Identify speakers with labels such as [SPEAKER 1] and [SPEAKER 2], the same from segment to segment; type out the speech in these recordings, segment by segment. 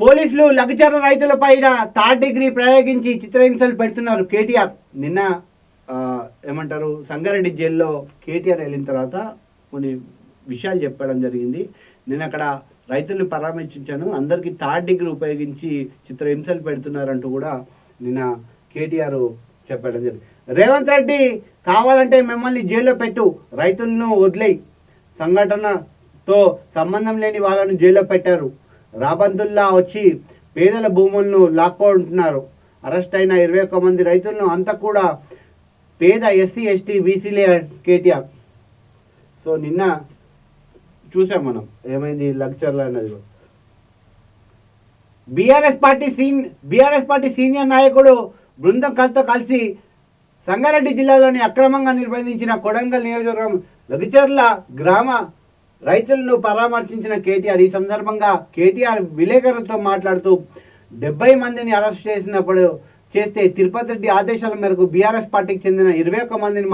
[SPEAKER 1] పోలీసులు లగచర్ల రైతుల పైన థర్డ్ డిగ్రీ ప్రయోగించి చిత్రహింసలు పెడుతున్నారు కేటీఆర్. నిన్న ఏమంటారు సంగారెడ్డి జైల్లో కేటీఆర్ వెళ్ళిన తర్వాత కొన్ని విషయాలు చెప్పడం జరిగింది. నేను అక్కడ రైతుల్ని పరామర్శించాను, అందరికీ థర్డ్ డిగ్రీ ఉపయోగించి చిత్రహింసలు పెడుతున్నారంటూ కూడా నిన్న కేటీఆర్ చెప్పడం జరిగింది. రేవంత్ రెడ్డి కావాలంటే మిమ్మల్ని జైల్లో పెట్టు, రైతులను వదిలేయి, సంఘటనతో సంబంధం లేని వాళ్ళను జైల్లో పెట్టారు, రాబందుల్లా వచ్చి పేదల భూములను లాక్కుంటున్నారు, అరెస్ట్ అయిన 21 మంది రైతులను అంతా కూడా పేద ఎస్సీ ఎస్టీ బీసీలే కేటీఆర్. సో నిన్న చూసాం మనం ఏమైంది లగ్చర్లు అన్నది. బీఆర్ఎస్ పార్టీ సీనియర్ నాయకుడు బృందం కలిసి సంగారెడ్డి జిల్లాలోని అక్రమంగా నిర్బంధించిన కొడంగల్ నియోజకవర్గం లగిచర్ల గ్రామ రైతులను పరామర్శించిన కేటీఆర్. ఈ సందర్భంగా కేటీఆర్ విలేకరులతో మాట్లాడుతూ 70 మందిని అరెస్ట్ చేస్తే తిరుపతి రెడ్డి ఆదేశాల మేరకు బీఆర్ఎస్ పార్టీకి చెందిన 21 మందిని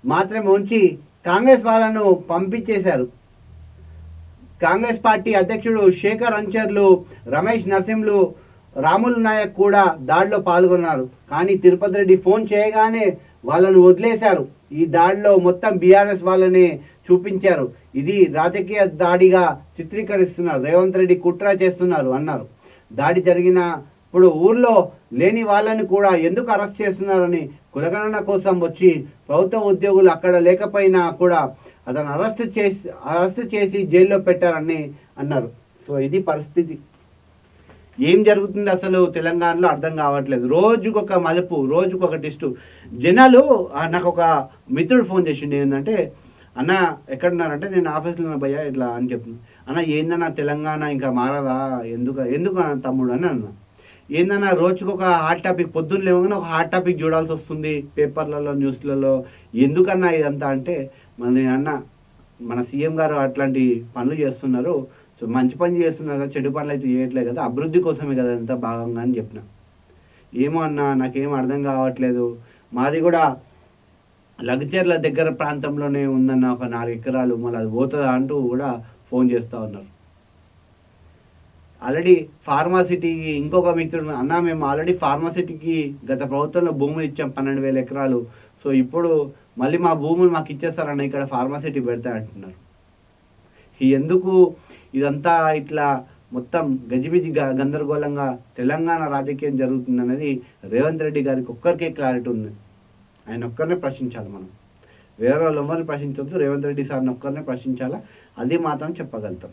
[SPEAKER 1] మాత్రమే ఉంచి కాంగ్రెస్ వాళ్ళను పంపించేశారు. కాంగ్రెస్ పార్టీ అధ్యక్షుడు శేఖర్ అంచర్లు, రమేష్ నరసింహులు, రాములు నాయక్ కూడా దాడిలో పాల్గొన్నారు. కానీ తిరుపతి రెడ్డి ఫోన్ చేయగానే వాళ్ళను వదిలేశారు. ఈ దాడిలో మొత్తం బీఆర్ఎస్ వాళ్ళని చూపించారు. ఇది రాజకీయ దాడిగా చిత్రీకరిస్తున్నారు, రేవంత్ రెడ్డి కుట్ర చేస్తున్నారు అన్నారు. దాడి జరిగినప్పుడు ఊర్లో లేని వాళ్ళని కూడా ఎందుకు అరెస్ట్ చేస్తున్నారని కులగణన కోసం వచ్చి ప్రభుత్వ ఉద్యోగులు అక్కడ లేకపోయినా కూడా అతను అరెస్ట్ చేసి జైల్లో పెట్టారని అన్నారు. సో ఇది పరిస్థితి. ఏం జరుగుతుంది అసలు తెలంగాణలో అర్థం కావట్లేదు. రోజుకొక మలుపు, రోజుకొక టెస్టు. జనాలు నాకు ఒక మిత్రుడు ఫోన్ చేసిండు, ఏంటంటే అన్న ఎక్కడున్నారంటే నేను ఆఫీస్లో భయ్యా ఇట్లా అని చెప్తున్నాను. అన్న ఏందన్నా తెలంగాణ ఇంకా మారదా, ఎందుకు తమ్ముడు అని అన్న. ఏందన్నా రోజుకొక హాట్ టాపిక్, పొద్దున్న లేవగానే ఒక హాట్ టాపిక్ చూడాల్సి వస్తుంది పేపర్లలో న్యూస్లలో, ఎందుకన్నా ఇదంతా అంటే నేను అన్న మన సీఎం గారు అట్లాంటి పనులు చేస్తున్నారు, సో మంచి పని చేస్తున్నారు కదా, చెడు పనులు అయితే చేయట్లేదు కదా, అభివృద్ధి కోసమే కదా ఎంత భాగంగా అని చెప్పిన. ఏమో అన్న నాకేం అర్థం కావట్లేదు, మాది కూడా లగ్చర్ల దగ్గర ప్రాంతంలోనే ఉందన్న, ఒక 4 ఎకరాలు, మళ్ళీ అది పోతుందా అంటూ కూడా ఫోన్ చేస్తూ ఉన్నారు. ఆల్రెడీ ఫార్మాసిటీకి ఇంకొక మిత్రుడు అన్న మేము ఆల్రెడీ ఫార్మాసిటీకి గత ప్రభుత్వంలో భూములు ఇచ్చాం 12,000 ఎకరాలు, సో ఇప్పుడు మళ్ళీ మా భూములు మాకు ఇచ్చేస్తారన్న, ఇక్కడ ఫార్మాసిటీ పెడతా అంటున్నారు. ఎందుకు ఇదంతా ఇట్లా మొత్తం గజిబిజి గందరగోళంగా తెలంగాణ రాజకీయం జరుగుతుందనేది రేవంత్ రెడ్డి గారికి ఒక్కరికే క్లారిటీ ఉంది. ఆయన ఒక్కరినే ప్రశ్నించాలి మనం, వేరే వాళ్ళు ఎవరిని ప్రశ్నించవద్దు, రేవంత్ రెడ్డి సార్ని ఒక్కరినే ప్రశ్నించాలా, అది మాత్రం చెప్పగలుగుతాం.